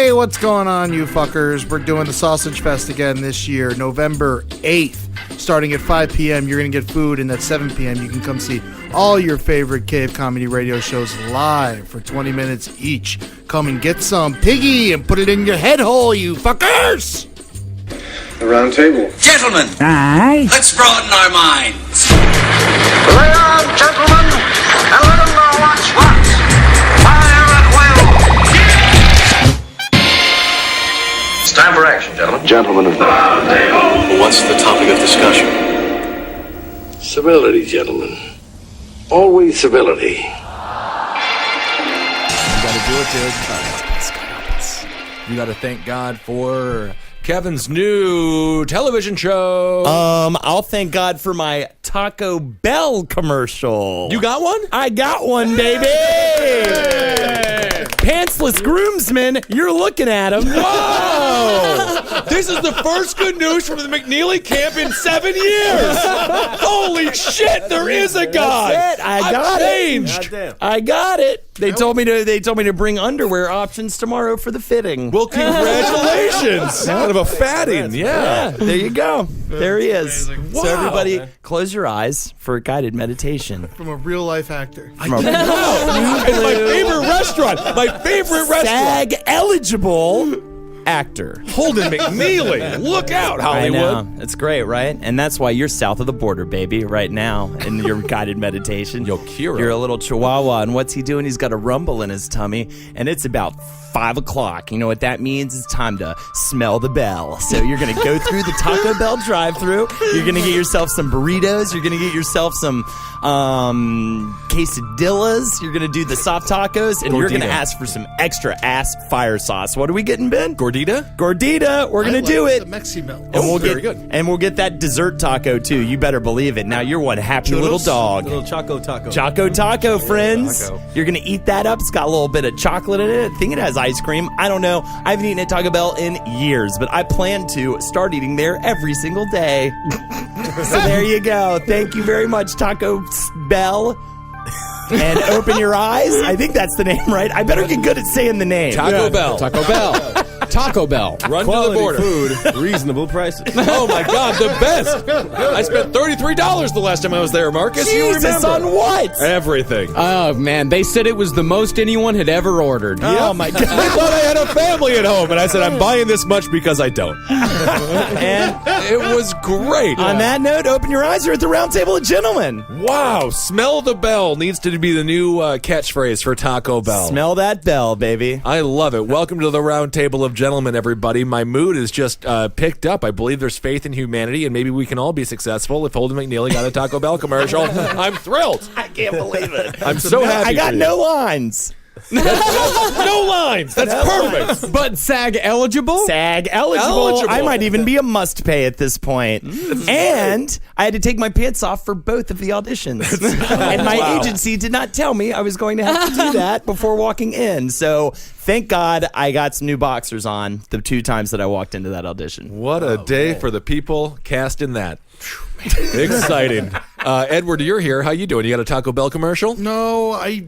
Hey, what's going on, you fuckers? We're doing the Sausage Fest again this year, November 8th. Starting at 5 p.m., you're going to get food, and at 7 p.m., you can come see all your favorite cave comedy radio shows live for 20 minutes each. Come and get some piggy and put it in your head hole, you fuckers! The Roundtable. Gentlemen, Aye. let's broaden our minds. Lay on, gentlemen, and let them know what's what. Fire at will. It's time for action, gentlemen. Gentlemen of the Roundtable. What's the topic of discussion? Civility, gentlemen. Always civility. You gotta do it, dude. You gotta thank God for Kevin's new television show. I'll thank God for my Taco Bell commercial. You got one? I got one, baby! Pantsless groomsman, you're looking at him. Whoa! This is the first good news from the McNeely camp in 7 years. Holy shit, there is a God. That's it. I got changed. it. I got it. They told me to bring underwear options tomorrow for the fitting. Well, congratulations. Kind of a fatting, yeah. There you go. There he is. Wow. So everybody, close your eyes for a guided meditation. From a real-life actor. It's my favorite restaurant. My favorite restaurant. SAG-eligible actor. Holden McNeely. Look out, Hollywood. I know. It's great, right? And that's why you're south of the border, baby, right now in your guided meditation. Yo, Kira. You're a little chihuahua, and what's he doing? He's got a rumble in his tummy, and it's about 5 o'clock. You know what that means? It's time to smell the bell. So you're going to go through the Taco Bell drive-thru. You're going to get yourself some burritos. You're going to get yourself some quesadillas. You're going to do the soft tacos, and you're going to ask for some extra ass fire sauce. What are we getting, Ben? Gordita? Gordita. We're going to do it. The Mexi Melt. And very good. And we'll get that dessert taco, too. You better believe it. Now you're one happy little dog. Little Choco Taco. Choco Taco, friends. You're going to eat that up. It's got a little bit of chocolate in it. I think it has ice cream. I don't know. I haven't eaten at Taco Bell in years, but I plan to start eating there every single day. So there you go. Thank you very much, Taco Bell. And open your eyes. I think that's the name, right? I better get good at saying the name. Taco Bell. Taco Bell. Taco Bell. Run Quality to the border. food, reasonable prices. Oh, my God, the best. I spent $33 the last time I was there, Marcus. You Jesus, remember. on what? Everything. Oh, man, they said it was the most anyone had ever ordered. Oh, my God. I thought I had a family at home, and I said, I'm buying this much because I don't. And It was great. on that note, open your eyes. You're at the Roundtable of Gentlemen. Wow, smell the bell needs to be the new catchphrase for Taco Bell. Smell that bell, baby. I love it. Welcome to the Roundtable of Gentlemen, everybody. My mood is just picked up. I believe there's faith in humanity, and maybe we can all be successful if Holden McNeely got a Taco Bell commercial. I'm thrilled. I can't believe it. I'm so happy I got for you. no lines. No lines. That's perfect. But SAG eligible? SAG eligible. I might even be a must pay at this point. And I had to take my pants off for both of the auditions. And my agency did not tell me I was going to have to do that before walking in. So thank God I got some new boxers on the 2 times that I walked into that audition. What a day for the people cast in that. Exciting. Edward, you're here. How you doing? You got a Taco Bell commercial? No, I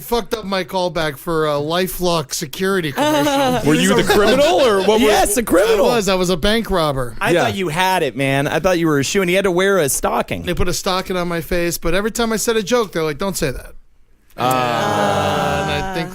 fucked up my callback for a LifeLock security commercial. Were you the criminal or what? Yes, a criminal. I was a bank robber. I thought you had it, man. I thought you were a shoe, and you had to wear a stocking. They put a stocking on my face, but every time I said a joke, they're like, "Don't say that." And I think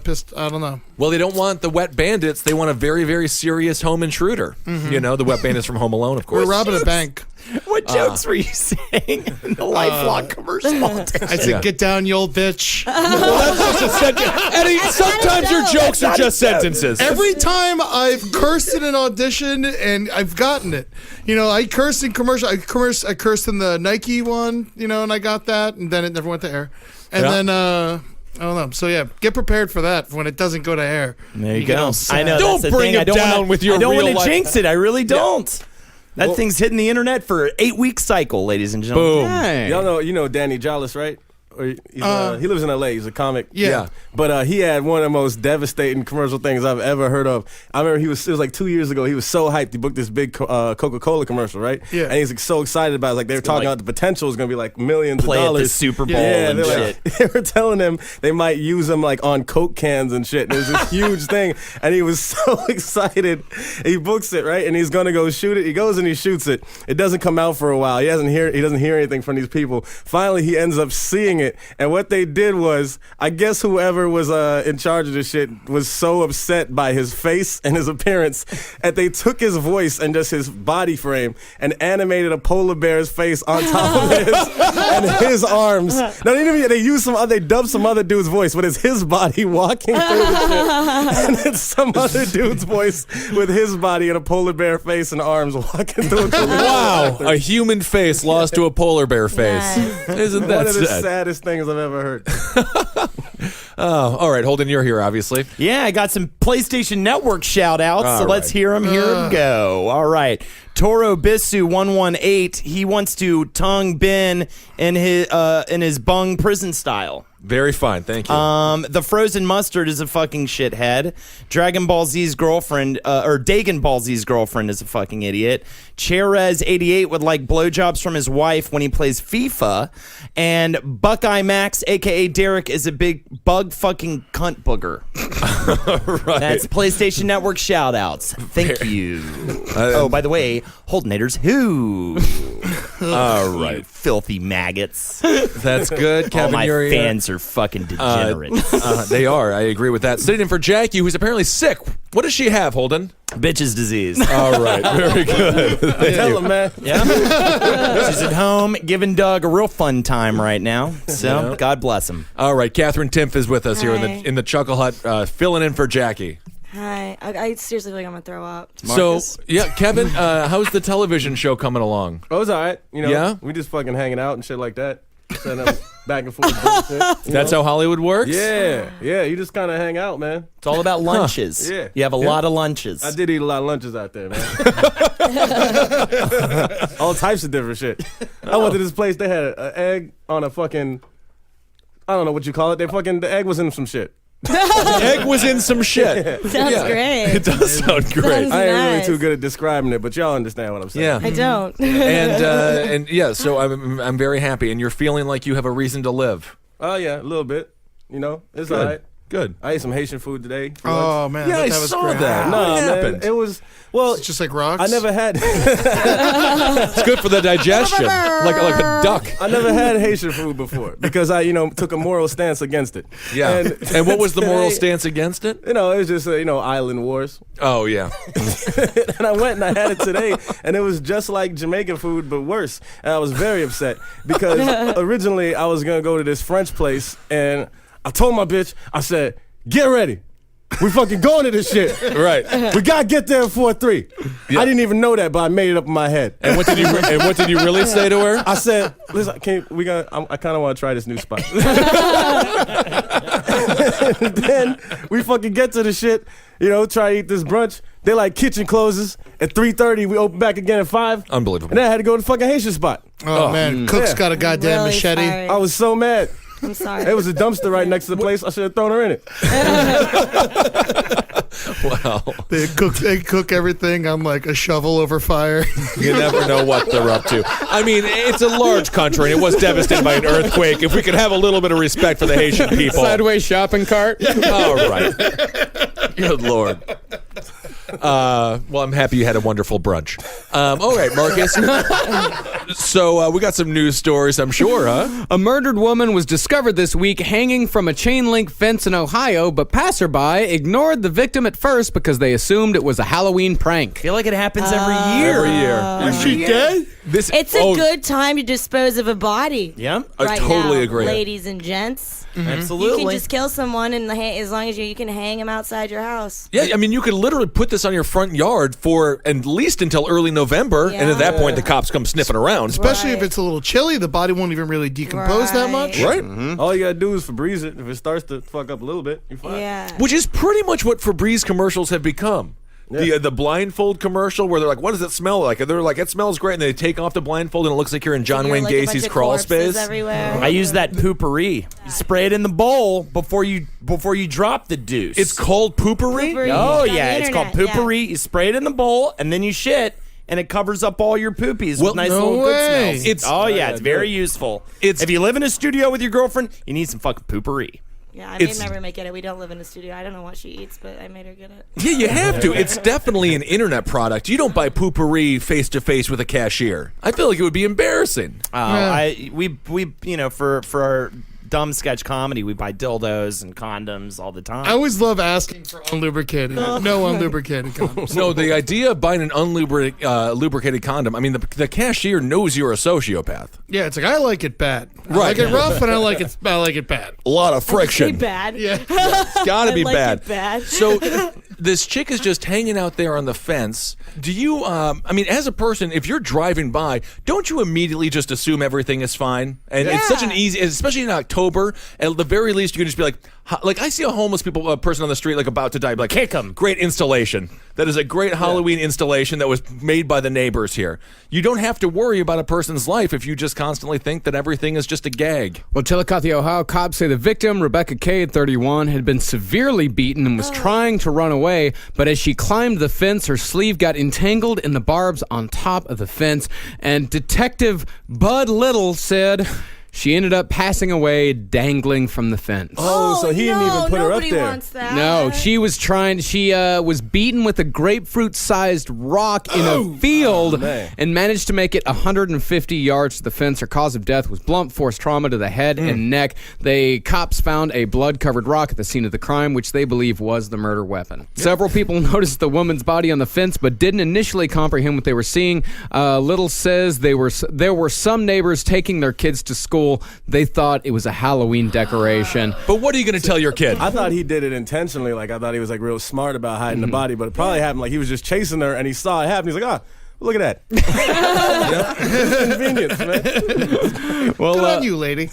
pissed. I don't know. Well, they don't want the wet bandits. They want a very, very serious home intruder. You know, the wet bandits from Home Alone, of course. We're robbing a bank. What jokes were you saying in the LifeLock commercial? I said, "Get down, you old bitch." Well, that's just a sentence. Eddie, sometimes your jokes are just sentences. Every time I've cursed in an audition, and I've gotten it. You know, I cursed in commercial. I cursed in the Nike one, you know, and I got that, and then it never went to air. And then, I don't know. So, yeah, get prepared for that when it doesn't go to air. There you go. I know. Don't bring it down with your real life. I don't want to jinx it. I really don't. That thing's hitting the internet for 8-week cycle, ladies and gentlemen. Boom. Y'all know, Danny Jollis, right? he lives in L.A. He's a comic. Yeah. But he had one of the most devastating commercial things I've ever heard of. I remember it was like 2 years ago. He was so hyped. He booked this big Coca-Cola commercial, right? Yeah. And he's like, so excited about it. Like they were talking about the potential is going to be like millions of Play at dollars. the Super Bowl and and like, shit. they were telling him they might use him like on Coke cans and shit. And it was this huge thing. And he was so excited. He books it, right? And he's going to go shoot it. He goes and he shoots it. It doesn't come out for a while. He doesn't hear anything from these people. Finally, he ends up seeing it. And what they did was, I guess whoever was in charge of this shit was so upset by his face and his appearance that they took his voice and just his body frame and animated a polar bear's face on top of his and his arms. Now they dubbed some other dude's voice, but it's his body walking through the shit. And it's some other dude's voice with his body and a polar bear face and arms walking through it. Wow, a human face lost to a polar bear face. Nice. Isn't that One of the sad? saddest things I've ever heard. Oh, all right, Holden, you're here, obviously. Yeah, I got some PlayStation Network shout-outs, so All let's right. hear them. Here we go. All right. Toro Bisu 118, he wants to tongue Ben in his bung prison style. Very fine, thank you. The Frozen Mustard is a fucking shithead. Dragon Ball Z's girlfriend, or Dagon Ball Z's girlfriend is a fucking idiot. Cherez88 would like blowjobs from his wife when he plays FIFA. And Buckeye Max, a.k.a. Derek, is a big bug fucking cunt booger. Right. That's PlayStation Network shout-outs. Thank you. Oh, by the way, Holdenators, who? All right. You filthy maggots. That's good, Kevin. All my you're fans are fucking degenerates. They are. I agree with that. Sitting in for Jackie, who's apparently sick. What does she have, Holden? Bitch's disease. All right. Very good. Tell him, man. Yeah. She's at home giving Doug a real fun time right now. So, Yeah. God bless him. All right. Catherine Timpf is with us here Hi. in the Chuckle Hut, filling in for Jackie. Hi. I seriously feel like I'm gonna throw up. Marcus. So, yeah, Kevin, how's the television show coming along? Oh, it's all right. Yeah? We just fucking hanging out and shit like that. Setting up back and forth. Bullshit, That's how Hollywood works? Yeah. You just kind of hang out, man. It's all about lunches. Yeah. You have a lot of lunches. I did eat a lot of lunches out there, man. All types of different shit. I went to this place. They had an egg on a fucking, I don't know what you call it. The egg was in some shit. Egg was in some shit. Sounds great. It does sound great. I ain't really Nice. too good at describing it, but y'all understand what I'm saying. Yeah. I don't. And yeah, so I'm very happy, and you're feeling like you have a reason to live. Oh, yeah, a little bit. It's all right. Good. I ate some Haitian food today. for Oh lunch. man, Yeah, I that was saw great. that. No, What man, happened? it was, well, It's just like rocks. I never had It's good for the digestion, like a duck. I never had Haitian food before because I, took a moral stance against it. Yeah. And what was the moral today, stance against it? It was just, island wars. Oh yeah. And I went and I had it today, and it was just like Jamaican food, but worse. And I was very upset because originally I was going to go to this French place, and I told my bitch, I said, get ready. We fucking going to this shit. Right. We gotta get there before 3. Yeah. I didn't even know that, but I made it up in my head. And what did you really say to her? I said, listen, I kind of want to try this new spot. And then we fucking get to the shit, try to eat this brunch. They like kitchen closes at 3:30. We open back again at 5. Unbelievable. And then I had to go to the fucking Haitian spot. Oh man, Cook's got a goddamn Really machete. sorry. I was so mad. I'm sorry. It was a dumpster right next to the place. I should have thrown her in it. Wow. They cook everything on like a shovel over fire. You never know what they're up to. I mean, it's a large country, and it was devastated by an earthquake. If we could have a little bit of respect for the Haitian people. Sideways shopping cart. All right. Good Lord. Well, I'm happy you had a wonderful brunch. All right, Marcus. So we got some news stories, I'm sure, huh? A murdered woman was discovered this week hanging from a chain link fence in Ohio, but passerby ignored the victim at first because they assumed it was a Halloween prank. I feel like it happens every year. Every year. Is she dead? It's a good time to dispose of a body. Yeah, I right totally now, agree. ladies and gents. absolutely. You can just kill someone as long as you can hang them outside your house. Yeah, I mean, you could literally put this on your front yard for at least until early November, and at that point, the cops come sniffing around. Especially if Right. it's a little chilly, the body won't even really decompose that much. Right? All you gotta do is Febreze it. If it starts to fuck up a little bit, you're fine. Yeah. Which is pretty much what Febreze commercials have become. The blindfold commercial where they're like, what does it smell like? And they're like, it smells great. And they take off the blindfold and it looks like you're in John Wayne Gacy's crawl space. Everywhere. I use that poopery. You spray it in the bowl before you drop the deuce. It's called poopery? Poopery. Oh, It's on yeah. the It's called internet, poopery. yeah. You spray it in the bowl, and then you shit, and it covers up all your poopies Well, with nice no little way. good smells. It's very useful. If you live in a studio with your girlfriend, you need some fucking poopery. Yeah, I made my roommate get it. We don't live in a studio. I don't know what she eats, but I made her get it. Yeah, you have to. It's definitely an internet product. You don't buy poopery face to face with a cashier. I feel like it would be embarrassing. We for our dumb sketch comedy, we buy dildos and condoms all the time. I always love asking for unlubricated, no unlubricated condoms. No, the idea of buying an lubricated condom, I mean, the cashier knows you're a sociopath. Yeah, it's like, I like it bad. I Right. like it rough, and I like it bad. A lot of friction. Bad. Yeah. It's got to be I like bad. it bad. So this chick is just hanging out there on the fence. Do you, as a person, if you're driving by, don't you immediately just assume everything is fine? And it's such an easy, especially in October, at the very least, you can just be like I see a homeless person on the street, like about to die, like, kick him. Great installation. That is a great Halloween installation that was made by the neighbors here. You don't have to worry about a person's life if you just constantly think that everything is just a gag. Well, Chillicothe, Ohio, cops say the victim, Rebecca Cade, 31, had been severely beaten and was trying to run away, but as she climbed the fence, her sleeve got entangled in the barbs on top of the fence, and Detective Bud Little said she ended up passing away dangling from the fence. Oh, so he didn't even put her up nobody there. Wants that. No, she was was beaten with a grapefruit-sized rock in a field and managed to make it 150 yards to the fence. Her cause of death was blunt force trauma to the head and neck. Cops found a blood-covered rock at the scene of the crime, which they believe was the murder weapon. Several people noticed the woman's body on the fence, but didn't initially comprehend what they were seeing. Little says there were some neighbors taking their kids to school. They thought it was a Halloween decoration. But what are you going to tell your kid? I thought he did it intentionally. Like, I thought he was like real smart about hiding the body, but it probably happened like he was just chasing her and he saw it happen. He's like, look at that. Convenience, man. Well, good on you, lady.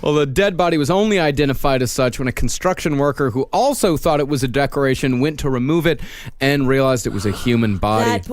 Well, the dead body was only identified as such when a construction worker who also thought it was a decoration went to remove it and realized it was a human body. That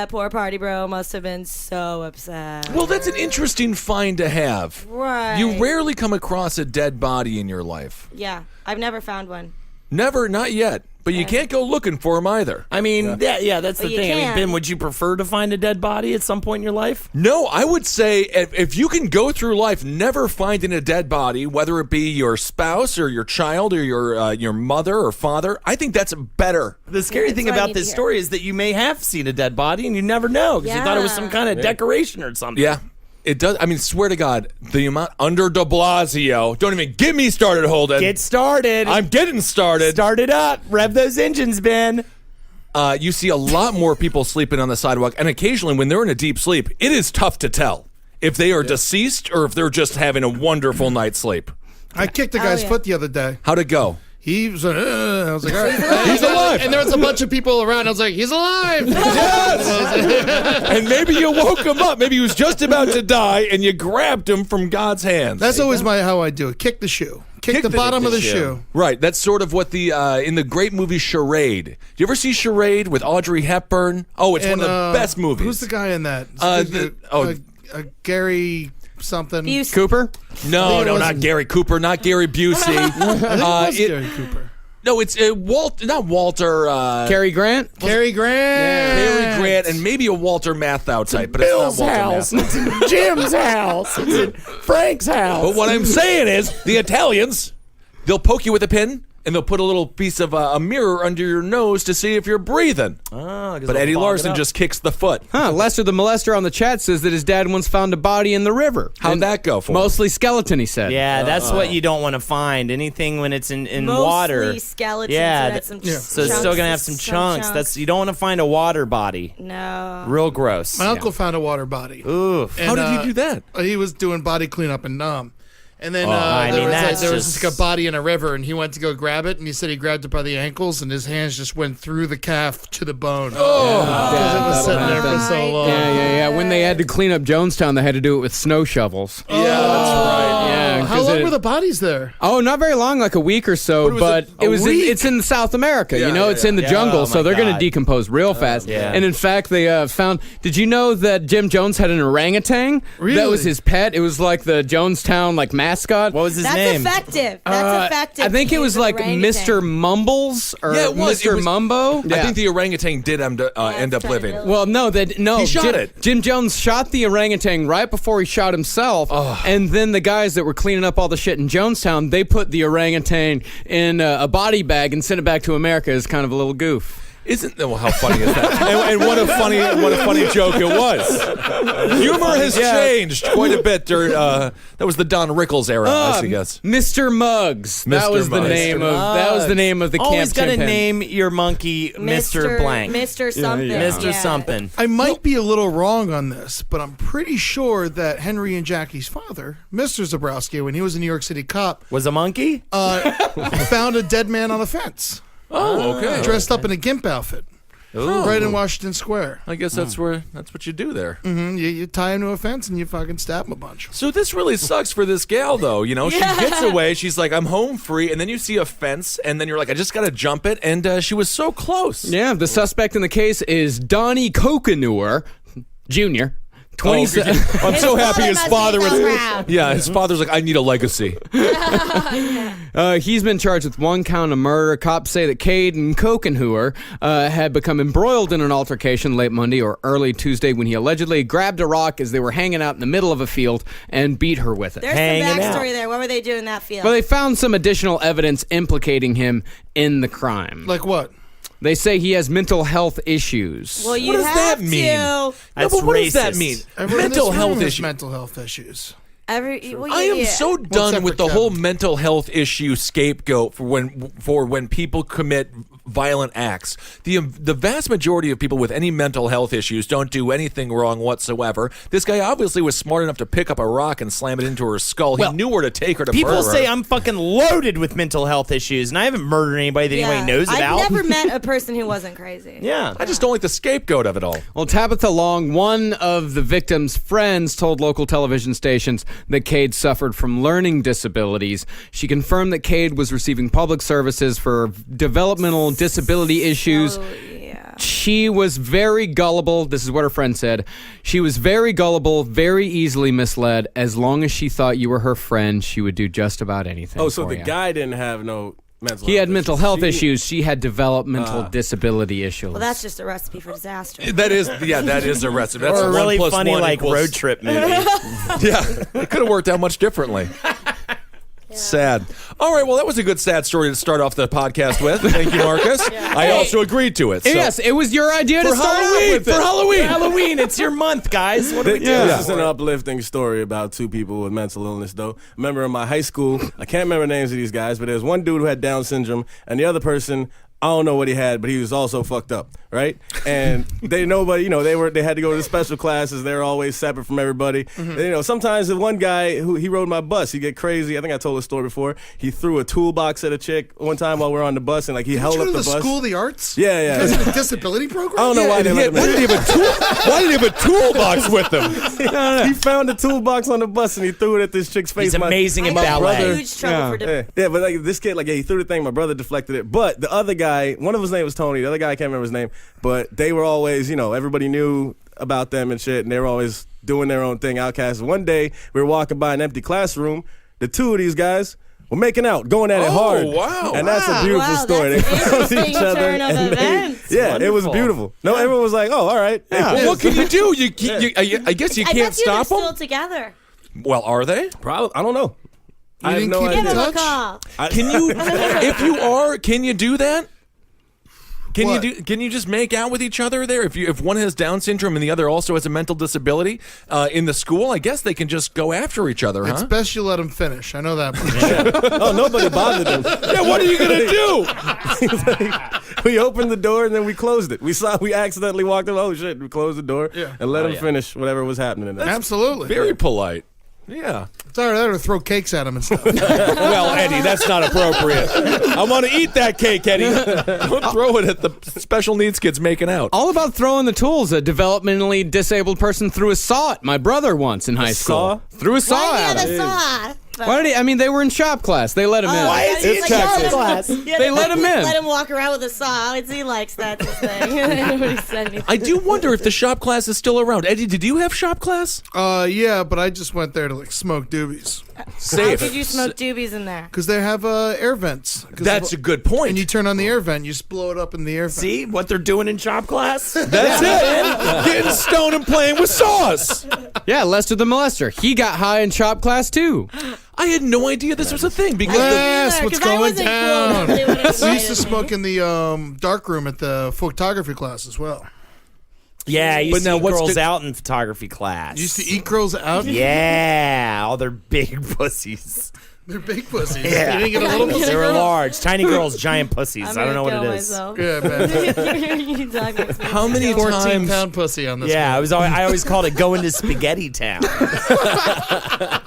poor party bro must have been so upset. Well, that's an interesting find to have. Right. You rarely come across a dead body in your life. Yeah, I've never found one. Never, not yet. But you can't go looking for them either. I mean, that's the You thing. I mean, can. Ben, would you prefer to find a dead body at some point in your life? No, I would say if you can go through life never finding a dead body, whether it be your spouse or your child or your mother or father, I think that's better. The scary That's thing what I about need to this hear. story is that you may have seen a dead body and you never know because you thought it was some kind of decoration or something. Yeah. It does. I mean, swear to God, the amount under de Blasio. Don't even get me started, Holden. Get started. I'm getting started. Start it up. Rev those engines, Ben. You see a lot more people sleeping on the sidewalk, and occasionally when they're in a deep sleep, it is tough to tell if they are deceased or if they're just having a wonderful night's sleep. I kicked a guy's foot the other day. How'd it go? He was I was like, all right. He's alive. And there was a bunch of people around. I was like, he's alive. And maybe you woke him up. Maybe he was just about to die, and you grabbed him from God's hands. That's always how I do it. Kick the shoe. Kick the bottom of the shoe. Right. That's sort of what in the great movie Charade. Do you ever see Charade with Audrey Hepburn? Oh, it's one of the best movies. Who's the guy in that? Gary something. Busey. Cooper? No, not Gary Cooper, not Gary Busey. I think it was Gary Cooper. No, it's not Walter. Cary Grant? Cary Grant. Cary Grant, and maybe a Walter Matthau type, but Bill's it's not Walter house. Matthau. It's in Jim's house. It's in Frank's house. But what I'm saying is, the Italians, they'll poke you with a pin, and they'll put a little piece of a mirror under your nose to see if you're breathing. But Eddie Larson just kicks the foot. Lester the Molester on the chat says that his dad once found a body in the river. How'd that go for him? Mostly skeleton, he said. Yeah, that's what you don't want to find. Anything when it's in Mostly water. skeletons. Yeah, so that's some so it's still gonna have some chunks. You don't want to find a water body. No. Real gross. My uncle found a water body. Oof. And, How did he do that? He was doing body cleanup in Nam. And then that's there was just- like a body in a river, and he went to go grab it, and he said he grabbed it by the ankles, and his hands just went through the calf to the bone. Because it was sitting there for so long. Yeah. When they had to clean up Jonestown, they had to do it with snow shovels. Yeah, that's right. Yeah, time. How 'cause long were the bodies there? Oh, not very long, like a week or so. But it's in South America. It's in the jungle, so they're going to decompose real fast. And in fact, they found. Did you know that Jim Jones had an orangutan? Really? That was his pet. It was like the Jonestown mascot. What was his That's name? effective. That's effective. I think it was like Mr. Mumbles or Yeah, it was. Mr. Mumbo. I think the orangutan did end up living. Well, no. He shot it. Jim Jones shot the orangutan right before he shot himself, and then the guys that were cleaning up all the shit in Jonestown, they put the orangutan in a body bag and sent it back to America as kind of a little goof. How funny is that? and what a funny joke it was. Humor has changed quite a bit during that was the Don Rickles era, I guess. Mr. Muggs. That was the name of the camp. Always got to chimpanzee. name your monkey Mr. Blank. Mr. Something. Mr. Something. I might be a little wrong on this, but I'm pretty sure that Henry and Jackie's father, Mr. Zebrowski, when he was a New York City cop, Was a monkey? found a dead man on a fence. Oh, okay. Dressed up in a gimp outfit. Right in Washington Square. I guess that's what you do there. Mm-hmm. You tie him to a fence and you fucking stab him a bunch. So this really sucks for this gal, though. She gets away. She's like, I'm home free. And then you see a fence, and then you're like, I just got to jump it. And she was so close. Yeah, the suspect in the case is Donnie Kokenauer Jr., 27. I'm so happy his father was. Proud. Yeah, his father's like, I need a legacy. He's been charged with 1 count of murder. Cops say that Cade and Kokenauer had become embroiled in an altercation late Monday or early Tuesday when he allegedly grabbed a rock as they were hanging out in the middle of a field and beat her with it. There's some backstory there. What were they doing in that field? Well, they found some additional evidence implicating him in the crime. Like what? They say he has mental health issues. Well, you What does have that mean? to. That's What does that racist. mean? Everyone in Mental this room health has issues. mental health issues. Well, I am so done up with for the whole Kevin? mental health issue scapegoat for when people commit violent acts. The vast majority of people with any mental health issues don't do anything wrong whatsoever. This guy obviously was smart enough to pick up a rock and slam it into her skull. Well, he knew where to take her to People murder her. say I'm fucking loaded with mental health issues, and I haven't murdered anybody that anybody knows about. I've never met a person who wasn't crazy. Yeah. I just don't like the scapegoat of it all. Well, Tabitha Long, one of the victim's friends, told local television stations that Cade suffered from learning disabilities. She confirmed that Cade was receiving public services for developmental disability issues. Oh, yeah. She was very gullible. This is what her friend said. She was very gullible, very easily misled. As long as she thought you were her friend, she would do just about anything. Oh, so for the you. guy didn't have no mental He health had mental issues. health issues. She had developmental disability issues. Well, that's just a recipe for disaster. That is a recipe. That's Or a 1 really plus funny 1 like equals- road trip movie. Yeah, it could have worked out much differently. Sad. All right, well, that was a good sad story to start off the podcast with. Thank you, Marcus. I also agreed to it. So. Yes, it was your idea to For start Halloween, off with it. For Halloween, it's your month, guys. What do we do? This is an uplifting story about 2 people with mental illness, though. Remember in my high school, I can't remember the names of these guys, but there's one dude who had Down syndrome, and the other person, I don't know what he had, but he was also fucked up, right? And they had to go to the special classes. They were always separate from everybody. And, sometimes the one guy he rode my bus, he'd get crazy. I think I told the story before. He threw a toolbox at a chick one time while we were on the bus, and he held Did you up go the to the bus. School of the Arts? Yeah. Is it a disability program? I don't know why they let him. Why did he have a toolbox with him? He found a toolbox on the bus and he threw it at this chick's face. He's amazing in I got ballet. huge trouble for Yeah, but this kid, he threw the thing. My brother deflected it. But the other guy, one of his name was Tony. The other guy, I can't remember his name. But they were always, everybody knew about them and shit. And they were always doing their own thing, outcasts. One day, we were walking by an empty classroom. The 2 of these guys were making out, going at it hard. Wow. And that's a beautiful Wow, story. that's They an found interesting turn of events. it was beautiful. No, everyone was like, oh, all right. Well, what can you do? I guess you I can't bet you they're stop them. still together. Well, are they? Probably, I don't know. I have didn't no keep idea. in Give him a touch? call. Can you? If you are, can you do that? Can What? Can you just make out with each other there? If one has Down syndrome and the other also has a mental disability in the school, I guess they can just go after each other, It's huh? best you let him finish. I know that much. Oh, nobody bothered them. Yeah, what are you gonna do? We opened the door and then we closed it. We accidentally walked in. Oh shit! We closed the door and let him finish whatever was happening in there. Absolutely. Very polite. Yeah. It's all right to throw cakes at him and stuff. Well, Eddie, that's not appropriate. I want to eat that cake, Eddie. Don't throw it at the special needs kids making out. All about throwing the tools. A developmentally disabled person threw a saw at my brother once in high school. saw? Threw a saw Why at do you him. have a saw? Why did he? I mean, they were in shop class. They let him in. Why is he in shop class? Yeah, They let him in. Let him walk around with a saw. He likes that thing. Nobody said anything. I do wonder if the shop class is still around. Eddie, did you have shop class? Yeah, but I just went there to like smoke doobies. How could you smoke doobies in there? Because they have air vents. That's a good point. And you turn on the air vent, you just blow it up in the air vent. See what they're doing in shop class? That's it. Getting stoned and playing with sauce. Yeah, Lester the Molester. He got high in shop class too. I had no idea this was a thing because Yes, what's going Cool down? We used to invited smoke in the dark room at the photography class as well. Yeah, you But see now what's girls the- out in photography class. You used to eat girls out? Yeah, all their big pussies. They're big pussies. Yeah. You didn't get a little pussy? They were large, tiny girls, giant pussies. I'm I don't know what gonna it kill is. myself. Yeah, man. You talk makes me How many feel- 14-pound pussy on this Yeah, one. I always called it going to Spaghetti Town.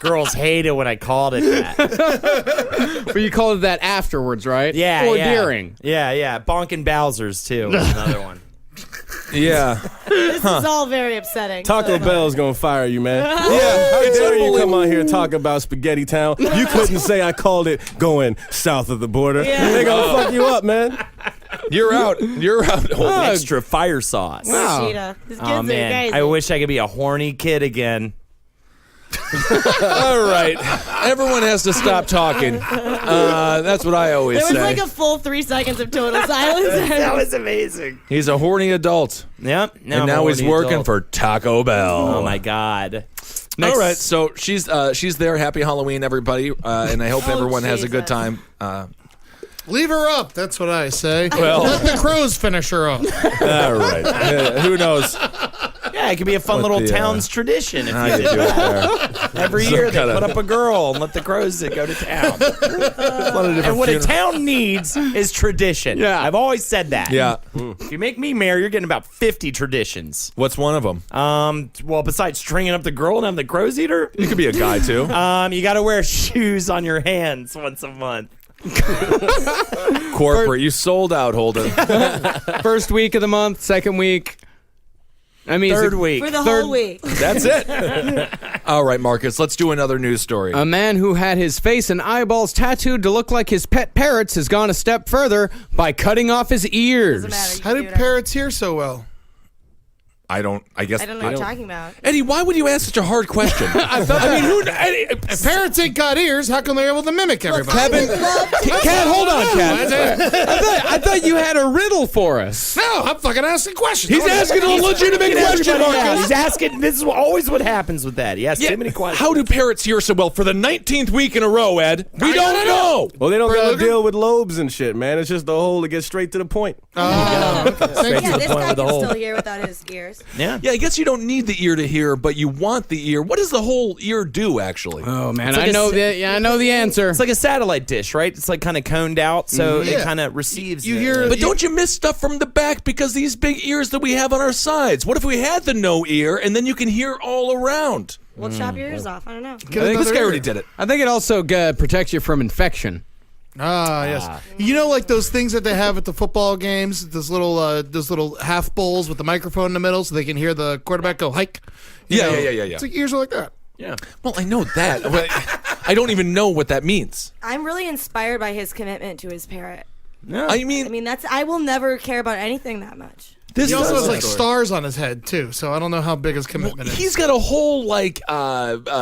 Girls hate it when I called it that. But you called it that afterwards, right? Yeah, Or yeah. during. Yeah. Bonkin' Bowser's too. Was another one. Yeah. This is all very upsetting. Taco so- Bell's gonna fire you, man. Yeah, how dare you come on here and talk about Spaghetti Town? You couldn't say I called it going south of the border. Yeah. They gonna fuck you up, man. you're out. You're out. Extra fire sauce. Wow. Cheetah. These kids Oh are man, crazy. I wish I could be a horny kid again. All right. Everyone has to stop talking. That's what I always There was say. like a full 3 seconds of total silence. That was amazing. He's a horny adult. Yep. And now he's working for Taco Bell. Oh my god. All right, so she's there. Happy Halloween, everybody, and I hope Oh, everyone has a good Jesus. time. Leave her up. That's what I say. Well- Let the crows finish her up. All right, who knows? Yeah, it could be a fun little the, town's tradition if How you you do it there? every Some year they kinda- put up a girl and let the crows go to town. And what a town needs is tradition. Yeah. I've always said that. Yeah. If you make me mayor, you're getting about 50 traditions. What's one of them? Well, besides stringing up the girl and having the crows eat her, You could be a guy too. you got to wear shoes on your hands once a month. Corporate, you sold out, Holden. First week of the month, second week. I mean, Third week. For the whole week. That's it. All right, Marcus, let's do another news story. A man who had his face and eyeballs tattooed to look like his pet parrots has gone a step further by cutting off his ears. Doesn't matter. You How can do do whatever. parrots hear so well? I don't I don't know what you're talking about. Eddie, why would you ask such a hard question? If parrots ain't got ears, how come they're able to mimic everybody? Kevin, Cat, hold on, Cat. I thought you had a riddle for us. No, I'm fucking asking questions. He's asking a legitimate question, Everybody Marcus. else. He's asking. This is always what happens with that. He asks too many questions. How do parrots hear so well for the 19th week in a row, Ed? We don't know. Well, they don't Bert gotta Luger? deal with lobes and shit, man. It's just the hole to get straight to the point. Thank Yeah, you. this point guy with the can hole. still hear without his ears. Yeah. Yeah, I guess you don't need the ear to hear, but you want the ear. What does the whole ear do, actually? Oh man, like I know the answer. It's like a satellite dish, right? It's like kind of coned out, so Yeah. it kind of receives. You it. hear- But don't you miss stuff from the back because these big ears that we have on our sides? What if we had the no ear and then you can hear all around? We'll chop your ears off. I don't know. Get I think this another guy ear. already did it. I think it also protects you from infection. Ah, yes. You know, like those things that they have at the football games, those little half bowls with the microphone in the middle, so they can hear the quarterback go hike. You Yeah, know, yeah. It's like ears are like that. Yeah. Well, I know that, but I don't even know what that means. I'm really inspired by his commitment to his parrot. I mean, I mean, I will never care about anything that much. this He also does- has like stars on his head too, so I don't know how big his commitment is. He's got a whole like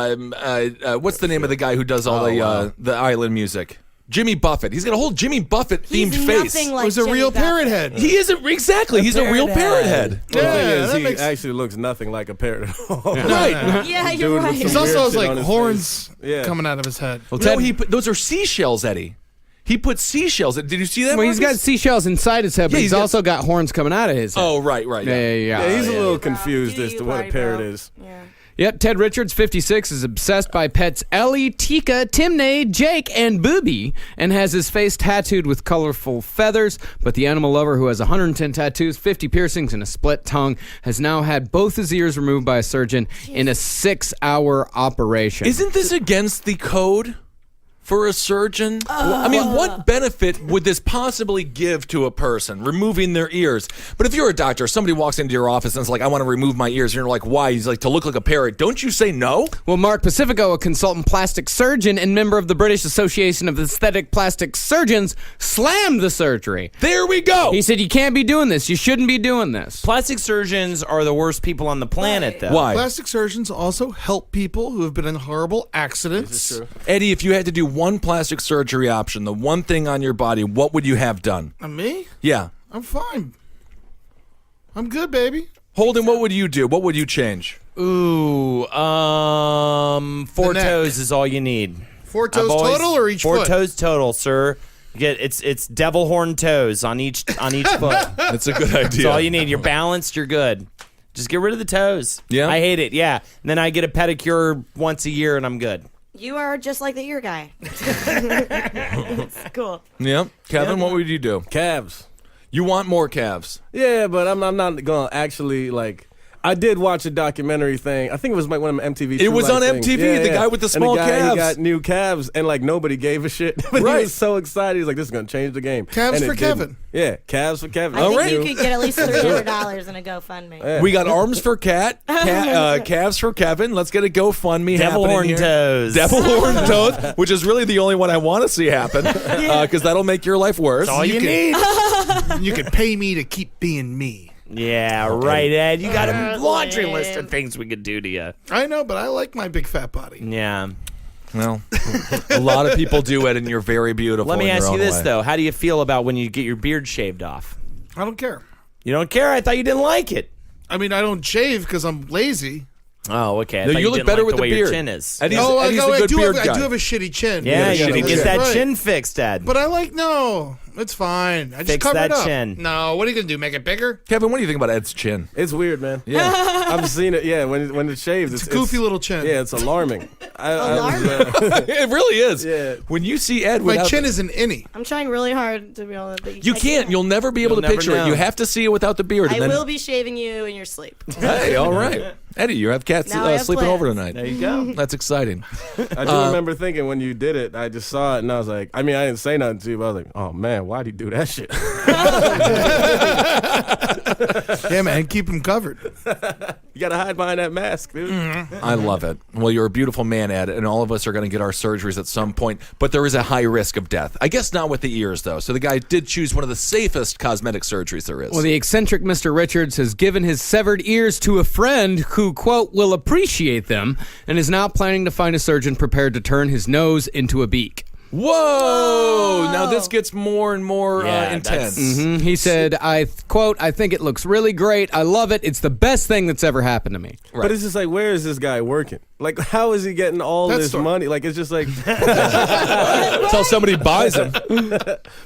what's the name of the guy who does all the island music? Jimmy Buffett. He's got a whole Jimmy Buffett themed He's face. nothing like It was a Jimmy real Buffett. parrot head. He isn't exactly. He's a real parrot head. The thing Yeah, is, that he makes. actually looks nothing like a parrot at all. Right. Yeah, Dude you're with right. some He's also weird has shit like on his horns face. Yeah. coming out of his head. Well, No, those are seashells, Eddie. He put seashells. Did you see that? Well, he's got Marcus? seashells inside his head, but Yeah, he's he's got- also got horns coming out of his head. Oh, right. Yeah. He's a little Bro, confused do as you, to what a party parrot bro. is. Yeah. Yep, Ted Richards, 56, is obsessed by pets Ellie, Tika, Timney, Jake, and Booby, and has his face tattooed with colorful feathers. But the animal lover, who has 110 tattoos, 50 piercings, and a split tongue, has now had both his ears removed by a surgeon in a 6-hour operation. Isn't this against the code for a surgeon? I mean, what benefit would this possibly give to a person, removing their ears? But if you're a doctor, somebody walks into your office and is like, I want to remove my ears. And you're like, why? He's like, to look like a parrot. Don't you say no? Well, Mark Pacifico, a consultant plastic surgeon and member of the British Association of Aesthetic Plastic Surgeons, slammed the surgery. There we go. He said, you can't be doing this. You shouldn't be doing this. Plastic surgeons are the worst people on the planet, though. Why? Plastic surgeons also help people who have been in horrible accidents. This is true. Eddie, if you had to do one plastic surgery option, the one thing on your body, what would you have done? Me? Yeah. I'm fine. I'm good, baby. Holden, what would you do? What would you change? Ooh, 4 neck. toes is all you need. 4 toes total or each 4 foot? toes total, sir. You get it's devil horn toes on each foot. That's a good idea. That's all you need. You're balanced. You're good. Just get rid of the toes. Yeah? I hate it. Yeah. And then I get a pedicure once a year, and I'm good. You are just like the ear guy. It's cool. Yeah. Kevin, what would you do? Calves. You want more calves? Yeah, but I'm not gonna actually like. I did watch a documentary thing. I think it was like one of them MTV. It was True on Life things. MTV, the guy with the small and the guy, calves. He got new calves, and like nobody gave a shit. But Right. he was so excited. He's like, "This is gonna change the game." Calves And for it didn't. Kevin. Yeah, calves for Kevin. I think right. you could get at least $300 in a GoFundMe. Yeah. We got arms for calves for Kevin. Let's get a GoFundMe Devil happening horn here. toes. Devil horn toes, which is really the only one I want to see happen, because that'll make your life worse. That's all you need. You can pay me to keep being me. Yeah, right, Ed. You got a laundry list of things we could do to you. I know, but I like my big fat body. Yeah. Well, a lot of people do it, and you're very beautiful. Let me in your ask you own this, way. though. How do you feel about when you get your beard shaved off? I don't care. You don't care? I thought you didn't like it. I mean, I don't shave because I'm lazy. Oh, okay. I No, thought you look didn't better like with the way the your beard. chin is. Eddie's, Oh, Eddie's a I good do beard have, guy. I do have a shitty chin. Yeah, you shitty gotta get chin. that Right. chin fixed, Ed. But I like, no, it's fine. I just Fix cover that it up. chin. No, what are you going to do, make it bigger? Kevin, what do you think about Ed's chin? It's weird, man. Yeah. I've seen it. Yeah, when it shaves, It's a goofy little chin. Yeah, it's alarming. Alarming? It really is. Yeah. When you see Ed My without chin is an innie. I'm trying really hard to be able to. you can't. You'll never be able You'll to never picture it. know. You have to see it without the beard. I and then, will be shaving you in your sleep. Hey, all right. Eddie, you have cats Now I have sleeping plans. over tonight. There you go. That's exciting. I do remember thinking when you did it, I just saw it and I was like, I mean, I didn't say nothing to you, but I was like, oh man, why'd he do that shit? Yeah, man, keep them covered. You gotta hide behind that mask, dude. I love it. Well, you're a beautiful man, Ed, and all of us are going to get our surgeries at some point, but there is a high risk of death. I guess not with the ears, though. So the guy did choose one of the safest cosmetic surgeries there is. Well, the eccentric Mr. Richards has given his severed ears to a friend who, quote, will appreciate them, and is now planning to find a surgeon prepared to turn his nose into a beak. Whoa! Now this gets more and more Yeah, intense. He said, quote, I think it looks really great. I love it. It's the best thing that's ever happened to me. But it's just like, where is this guy working? Like, how is he getting all Pet this store. money? Like, it's just like, Until somebody buys him.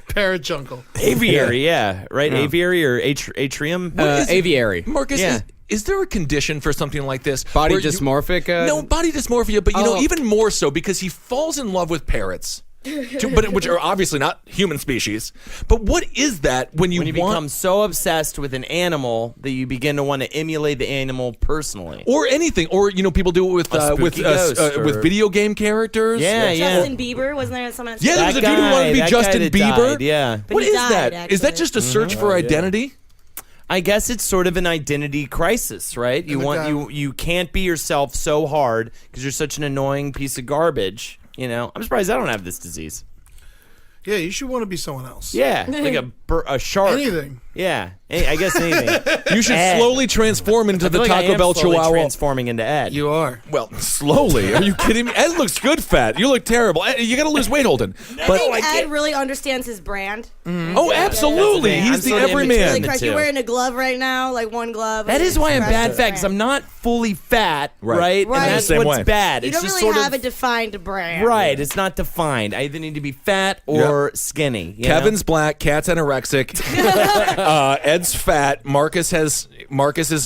Parrot jungle. Aviary, yeah. Right? Aviary or atrium? Aviary. Marcus, Yeah. is there a condition for something like this? Body where you- dysmorphic? No, body dysmorphia, but you know, Oh. even more so because he falls in love with parrots. Which are obviously not human species. But what is that when you become so obsessed with an animal that you begin to want to emulate the animal personally? or anything, or you know, people do it with spooky ghost or- with video game characters. Yeah, yeah. Justin Bieber, wasn't there someone? Yeah, there was a That dude who wanted to be guy Justin that Bieber. died, yeah. But What he is died, that? Is that actually. just a search for identity? I guess it's sort of an identity crisis, right? You the want guy- you can't be yourself so hard because you're such an annoying piece of garbage. You know, I'm surprised I don't have this disease. Yeah, you should want to be someone else. Yeah, like a shark. Anything. Yeah, I guess anything. You should Ed. slowly transform into I the feel like I Taco am Bell slowly Chihuahua. transforming into Ed. You are. Well, slowly. Are you kidding me? Ed looks good fat. You look terrible. Ed, you got to lose weight, Holden. I But think Ed really understands his brand. oh, absolutely. That's the thing. He's I'm the sort of in everyman. between Really the correct. two. You're wearing a glove right now, like one glove. That is why I'm bad Express fat because I'm not fully fat, right? Right. And that's Same what's way. bad. You It's don't just really sort have of a defined brand. right. It's not defined. I either need to be fat or skinny. you know? Kevin's black, Kat's anorexic, Ed's fat, Marcus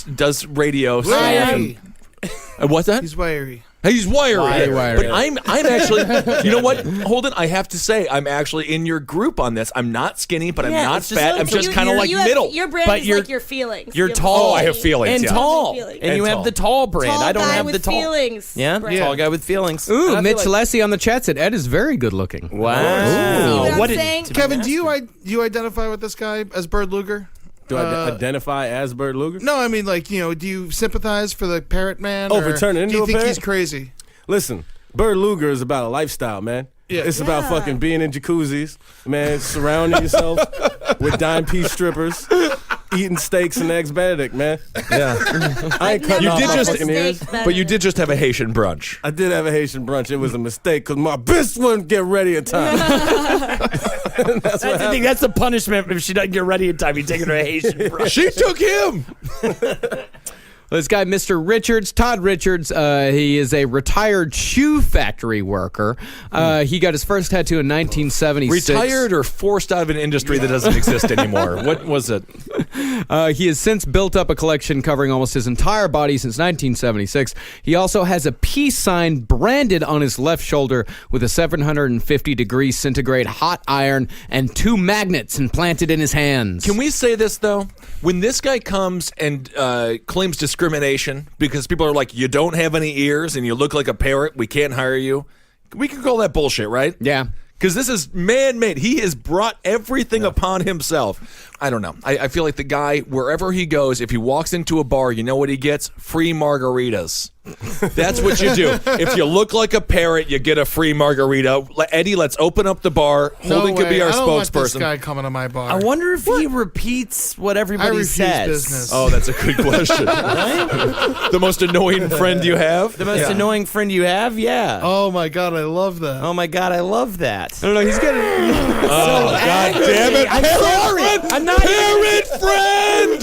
does radio. Wiry. What's that? He's wiry. He's wiry. Wiry. But I'm actually, you know what, Holden? I have to say, I'm actually in your group on this. I'm not skinny, but I'm not it's just fat. like- I'm just You- kind of you're- like you have- middle. Your brand But is you're- like your feelings. You're You have tall. Oh, I have feelings, And yeah. tall. Feelings. And you And have tall. the tall brand. Tall I don't guy have with the tall. feelings. Yeah, brand. tall guy with feelings. Ooh, And I Mitch feel like- Lessie on the chat said Ed is very good looking. Wow. See what I'm What did- saying? Kevin, do you identify with this guy as Bird Luger? Do I identify as Bird Luger? No, I mean, like, do you sympathize for the Parrot man? Oh, for turning do you into a think parrot? he's crazy? Listen, Bird Luger is about a lifestyle, man. Yeah. It's about fucking being in jacuzzis, man, surrounding yourself with dime piece strippers, eating steaks and eggs Benedict, man. Yeah. I ain't cutting You off did my just- fucking ears. But you did just have a Haitian brunch. I did have a Haitian brunch. It was a mistake because my bitch wouldn't get ready in time. That's the thing. That's the punishment if she doesn't get ready in time. You take her to a Haitian brunch. She took him. This guy, Mr. Richards, Todd Richards, he is a retired shoe factory worker. He got his first tattoo in 1976. Retired or forced out of an industry that doesn't exist anymore? What was it? He has since built up a collection covering almost his entire body since 1976. He also has a peace sign branded on his left shoulder with a 750-degree centigrade hot iron and 2 magnets implanted in his hands. Can we say this, though? When this guy comes and claims discrimination because people are like, you don't have any ears and you look like a parrot, we can't hire you, we can call that bullshit, right? Yeah. Because this is man-made. He has brought everything upon himself. I don't know. I feel like the guy, wherever he goes, if he walks into a bar, you know what he gets? Free margaritas. That's what you do. If you look like a parrot, you get a free margarita. Eddie, let's open up the bar. Holden could be our I don't want this spokesperson. guy coming to my bar. I wonder if he repeats what I everybody refuse says. business. Oh, that's a good question. The most annoying friend you have? The most annoying friend you have? Yeah. Oh my God, I love that. Oh my God, I love that. I don't know. He's got a... Oh, God damn it. I'm sorry. I'm not. Parrot friend!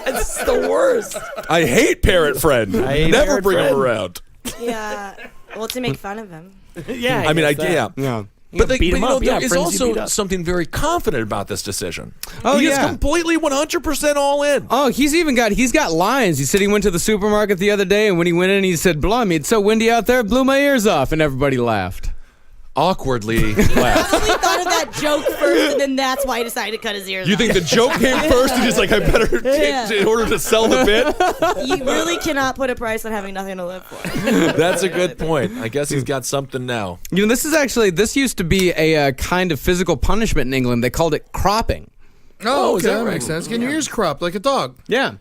It's the worst. I hate parrot friend. I hate Never parrot bring him friend. around. Yeah. Well, to make fun of him. Yeah. I mean, guess that. yeah. Yeah. But, beat you him know, up. Yeah, there is friends you beat also up. something very confident about this decision. Oh, he is yeah. completely 100% all in. Oh, he's got lines. He said he went to the supermarket the other day, and when he went in, he said, "Blimey, it's so windy out there, it blew my ears off," and everybody laughed. Awkwardly laughed. He thought of that joke first, and then that's why he decided to cut his ears You off. think the joke came first? He's just like, I better Yeah. in order to sell the bit? You really cannot put a price on having nothing to live for. That's a good point. I guess he's got something now. You know, this used to be a kind of physical punishment in England. They called it cropping. Oh, is okay, that that right? makes sense. Getting your ears cropped like a dog. Yeah.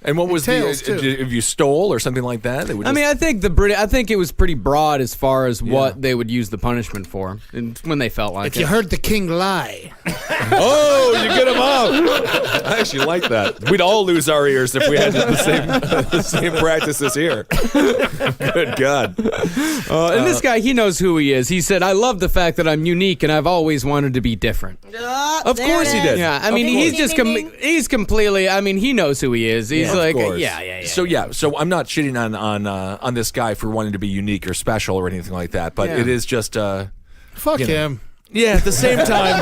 And what was Tails, too. if you stole or something like that? They would I just- mean, I think it was pretty broad as far as what they would use the punishment for and when they felt like If it. you heard the king lie. oh, you get him off. I actually like that. We'd all lose our ears if we had the same practices here. Good God. And this guy, he knows who he is. He said, "I love the fact that I'm unique and I've always wanted to be different." Of course he did. Yeah, I mean, course. he's just he's completely. I mean, he knows who he is. He's like, course. yeah. So I'm not shitting on this guy for wanting to be unique or special or anything like that, but it is just Fuck him. yeah. At the same time,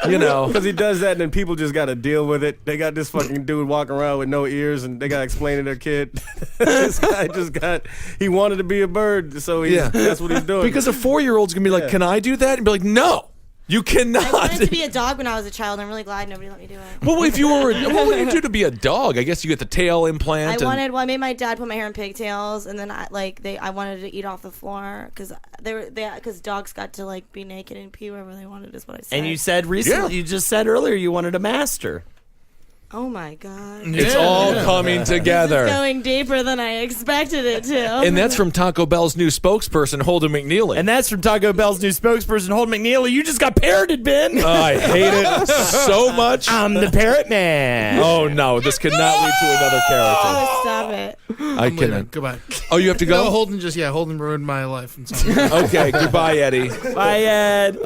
you know. Because he does that, and then people just got to deal with it. They got this fucking dude walking around with no ears, and they got to explain to their kid. This guy he wanted to be a bird, so that's what he's doing. Because a 4-year-old's gonna be like, "Can I do that?" And be like, "No, you cannot." I wanted to be a dog when I was a child. I'm really glad nobody let me do it. Well, if you were, what would you do to be a dog? I guess you get the tail implant. I made my dad put my hair in pigtails, and then I wanted to eat off the floor because dogs got to like be naked and pee wherever they wanted. Is what I said. And you said recently, you just said earlier you wanted a master. Oh my God. It's all coming together. It's going deeper than I expected it to. And that's from Taco Bell's new spokesperson, Holden McNeely. And that's from Taco Bell's new spokesperson, Holden McNeely. You just got parroted, Ben. I hate it so much. I'm the parrot man. Oh, no. This could not lead to another character. Oh, stop it. I Leaving. cannot. Goodbye. Oh, you have to No, go? Holden ruined my life. In some way. Okay, goodbye, Eddie. Bye, Ed.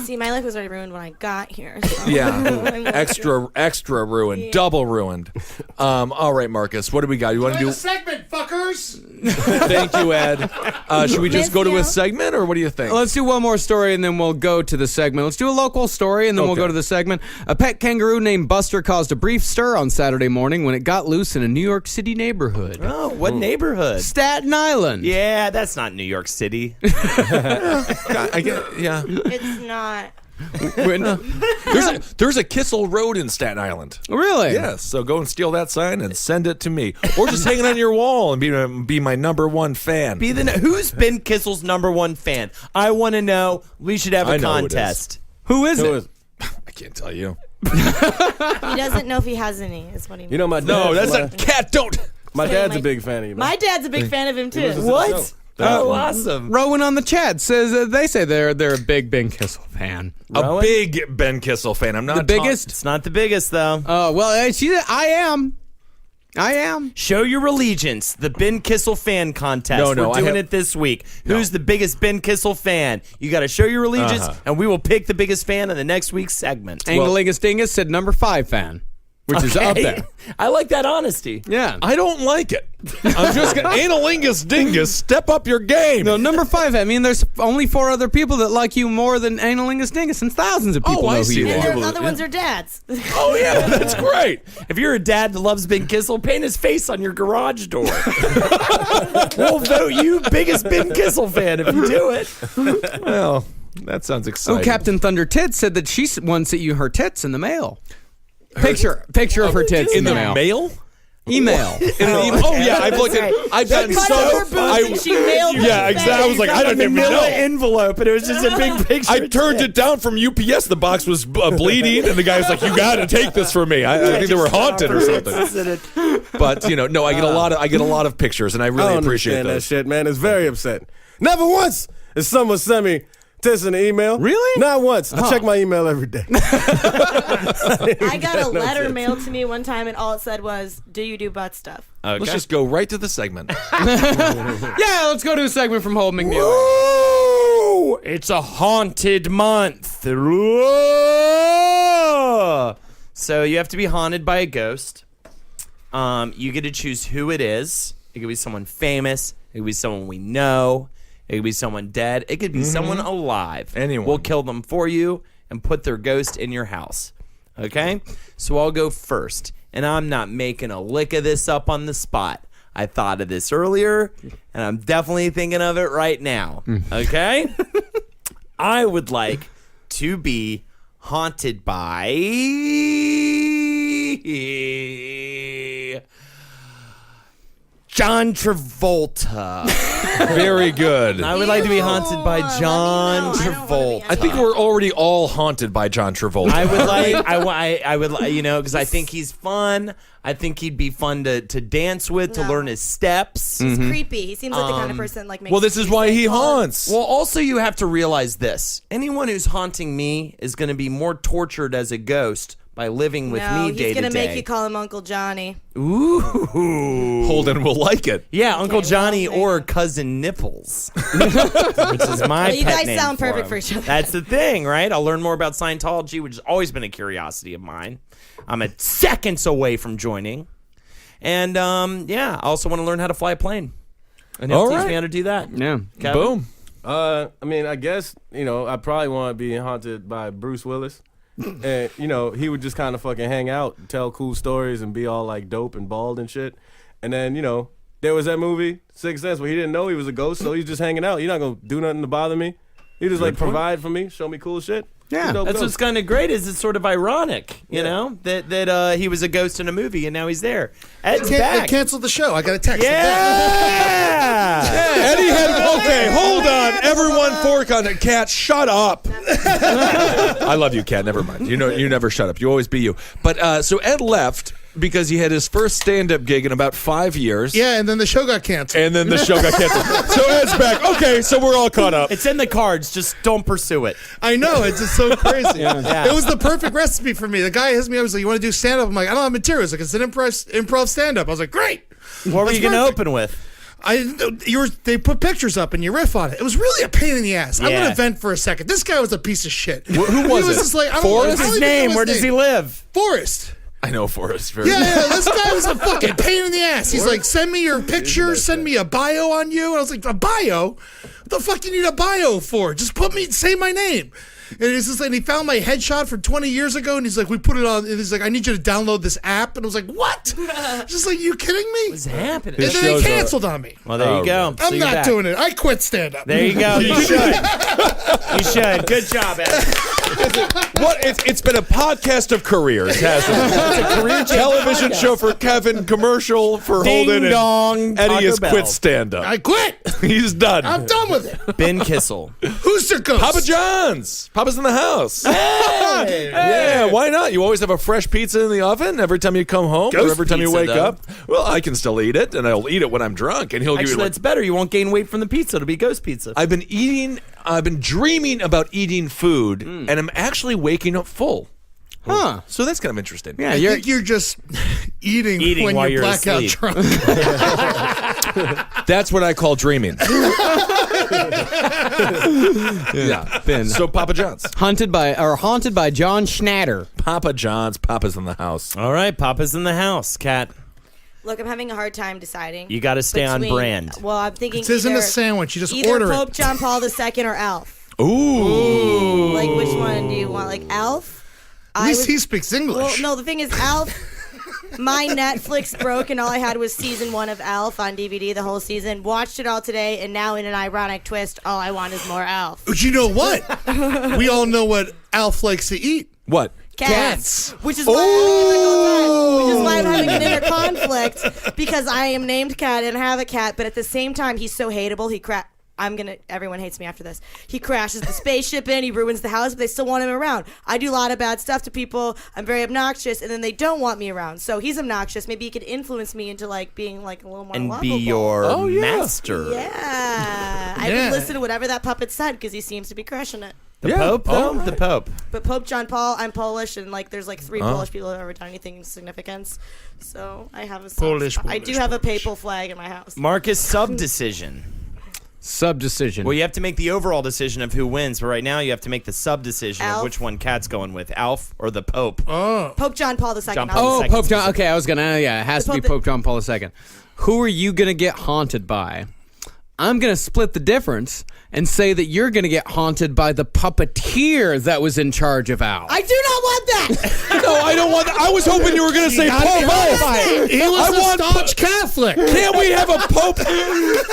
See, my life was already ruined when I got here. So. Yeah, extra rude. ruined. Yeah. Double ruined. All right, Marcus, what do we got? You want to do? segment, fuckers. Thank you, Ed. Should we just go to a Miss you. segment, or what do you think? Let's do one more story and then we'll go to the segment. Let's do a local story and then we'll Okay. go to the segment. A pet kangaroo named Buster caused a brief stir on Saturday morning when it got loose in a New York City neighborhood. Oh, what neighborhood? Staten Island. Yeah, that's not New York City. I get, yeah. It's not. There's a Kissel Road in Staten Island. Really? Yes, so go and steal that sign and send it to me, or just hang it on your wall and be my number one fan. Who's Ben Kissel's number one fan? I want to know. We should have I a know who it is. contest. Who is it? I can't tell you. He doesn't know if he has any. Is what he means. You know my dad. No, that's a cat. Don't. My dad's a my- big fan of you. Man. My dad's a big fan of him too. listens to the What? show. Oh, awesome. Rowan on the chat says they say they're a big Ben Kissel fan. A big Ben Kissel fan. I'm not The biggest? It's not the biggest, though. Oh well, I am. Show your allegiance. The Ben Kissel fan contest. No, We're I doing have- it this week. Who's the biggest Ben Kissel fan? You got to show your allegiance, and we will pick the biggest fan in the next week's segment. Anglingus Dingus said number 5 fan, which is up there. I like that honesty. Yeah. I don't like it. I'm just gonna analingus dingus. Step up your game. No, number 5. I mean, there's only 4 other people that like you more than Analingus Dingus, and thousands of people I know who see you that. And are. your other ones are dads. Oh yeah, that's great. If you're a dad that loves Ben Kissel, paint his face on your garage door. We'll vote you biggest Ben Kissel fan if you do it. Well, that sounds Oh, exciting. Captain Thunder Tits said that she once sent you her tits in the mail. Picture of her tits in the mail. mail. Email. Oh yeah, I've looked at. I've gotten Cut her so. boobs and she mailed Yeah, the exactly. I was like, I don't even Manila know. envelope, and it was just a big picture. I turned it down from UPS. The box was bleeding, and the guy was like, "You got to take this from me." I think they were haunted or something. But no, I get a lot of pictures, and I I really don't appreciate understand that those. shit, man. It's very upsetting. Never once has someone sent me tits in the email. Really? Not once. I check my email every day. I got a letter mailed to me one time, and all it said was, "Do you do butt stuff?" Let's just go right to the segment. Yeah, let's go to a segment from Holden McNeely. Woo! It's a haunted month. Whoa! So you have to be haunted by a ghost. You get to choose who it is. It could be someone famous. It could be someone we know. It could be someone dead. It could be someone alive. Anyone. We'll kill them for you and put their ghost in your house. Okay? So I'll go first. And I'm not making a lick of this up on the spot. I thought of this earlier, and I'm definitely thinking of it right now. Okay? I would like to be haunted by John Travolta. Very good. I would like to be haunted by John let me know. I don't wanna be Travolta. I think we're already all haunted by John Travolta. I would like, I would, because I think he's fun. I think he'd be fun to dance with, to No. learn his steps. He's creepy. He seems like the kind of person like. Makes well, this is you why say, he "Oh, haunts. Well, also you have to realize this: anyone who's haunting me is going to be more tortured as a ghost by living with No, me day he's to gonna day. make you call him Uncle Johnny. Ooh, Holden will like it. yeah, Uncle Okay, Johnny well, or Cousin Nipples, which is my. Well, you pet guys name sound perfect him. for each other. That's the thing, right? I'll learn more about Scientology, which has always been a curiosity of mine. I'm at seconds away from joining, and I also want to learn how to fly a plane. And he'll All teach right. me how to do that. Yeah. Kevin? Boom. I mean, I guess, I probably want to be haunted by Bruce Willis. And, he would just kind of fucking hang out, tell cool stories, and be all, like, dope and bald and shit. And then, there was that movie, Sixth Sense, where he didn't know he was a ghost, so he's just hanging out. You're not going to do nothing to bother me. You just, provide for me, show me cool shit. Yeah, That's what's kind of great is it's sort of ironic, you know, that he was a ghost in a movie and now he's there. Ed's I back. canceled the show. I got a text. Yeah. Eddie had. Okay, hold on. Everyone, fork on it. Cat, shut up. I love you, Cat. Never mind. You never shut up. You always be you. But so Ed left because he had his first stand-up gig in about 5 years. Yeah, and then the show got canceled. And then the show got canceled. So Ed's back. Okay, so we're all caught up. It's in the cards. Just don't pursue it. I know, it's just so crazy. Yeah. It was the perfect recipe for me. The guy hits me up, he's like, "You want to do stand-up?" I'm like, "I don't have materials." Like, it's an improv stand-up. I was like, "Great." What were you going to perfect. open with? They put pictures up and you riff on it. It was really a pain in the ass. I'm Yeah. gonna vent for a second. This guy was a piece of shit. Who was he was it? just like, I don't Forrest? know. What's his name? Where does he live? Forrest. I know Forrest very Yeah, this guy was a fucking pain in the ass. He's like, send me your picture, send me a bio on you. And I was like, a bio? What the fuck do you need a bio for? Just say my name. And it's just like, he found my headshot from 20 years ago, and he's like, we put it on, and he's like, I need you to download this app. And I was like, what? Just like, you kidding me? What's happening? And then they canceled on me. Well, there you go. I'm not doing it. I quit stand-up. There you go. You should. You should. Good job, Ed. What? It's been a podcast of careers, hasn't it? It's a career television show for Kevin, commercial for Ding Holden, and dong, Eddie Taco has Bell. quit stand-up. I quit. He's done. I'm done with it. Ben Kissel. Who's the ghost? Papa John's. Papa's in the house. Yeah, why not? You always have a fresh pizza in the oven every time you come home or every time you pizza, wake though. up. Well, I can still eat it, and I'll eat it when I'm drunk, and he'll give Actually, you that's better. You won't gain weight from the pizza. It'll be ghost pizza. I've been dreaming about eating food, and I'm actually waking up full. Huh. So that's kind of interesting. Yeah, I think you're just eating when while you're you're blackout asleep. drunk. That's what I call dreaming. Yeah. Ben. So Papa John's. Haunted by John Schnatter. Papa John's. Papa's in the house. All right, Papa's in the house, Kat. Look, I'm having a hard time deciding. You got to stay on between- brand. Well, I'm thinking This isn't either, a sandwich. You just either order Pope it. John Paul II or Alf. Ooh. Like, which one do you want? Like Alf? At least he speaks English. Well, no, the thing is, Alf. My Netflix broke, and all I had was season 1 of Alf on DVD, the whole season. Watched it all today, and now in an ironic twist, all I want is more Alf. But you know what? We all know what Alf likes to eat. What? Cats. Which is why I'm having an inner conflict, because I am named Cat and have a cat, but at the same time, he's so hateable. Everyone hates me after this. He crashes the spaceship in, he ruins the house, but they still want him around. I do a lot of bad stuff to people. I'm very obnoxious, and then they don't want me around. So he's obnoxious. Maybe he could influence me into like being like a little more And lovable. be your master. Yeah. I would listen to whatever that puppet said because he seems to be crushing it. The Pope, though? The Pope. But Pope John Paul, I'm Polish, and like there's like 3 Polish people who have ever done anything of significance. So I have a I do have a papal flag in my house. Marcus, sub-decision. Sub-decision. Well, you have to make the overall decision of who wins, but right now you have to make the sub-decision of Alf. which one Kat's going with, Alf or the Pope. Pope John Paul II. John Paul Oh, II. Pope John. Okay, I was gonna. Yeah, it has to be Pope- Pope John Paul II. Who are you gonna get haunted by? I'm gonna split the difference and say that you're gonna get haunted by the puppeteer that was in charge of Al. I do not want that. No, I don't want that. I was hoping you were going to say Pope Elf. He was a staunch Catholic. Can't we have a Pope